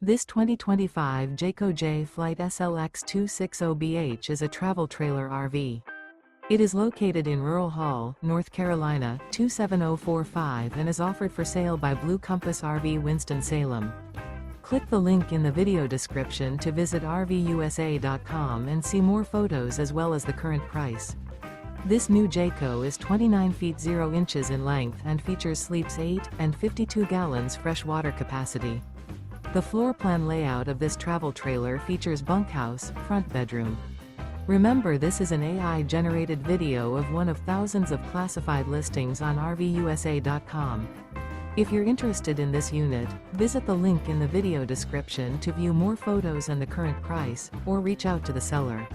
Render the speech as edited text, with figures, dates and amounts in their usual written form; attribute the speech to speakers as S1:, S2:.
S1: This 2025 Jayco Jay Flight SLX 260BH is a travel trailer RV. It is located in Rural Hall, North Carolina, 27045 and is offered for sale by Blue Compass RV Winston, Salem. Click the link in the video description to visit RVUSA.com and see more photos as well as the current price. This new Jayco is 29 feet 0 inches in length and features sleeps 8 and 52 gallons fresh water capacity. The floor plan layout of this travel trailer features bunkhouse, front bedroom. Remember, this is an AI-generated video of one of thousands of classified listings on RVUSA.com. If you're interested in this unit, visit the link in the video description to view more photos and the current price, or reach out to the seller.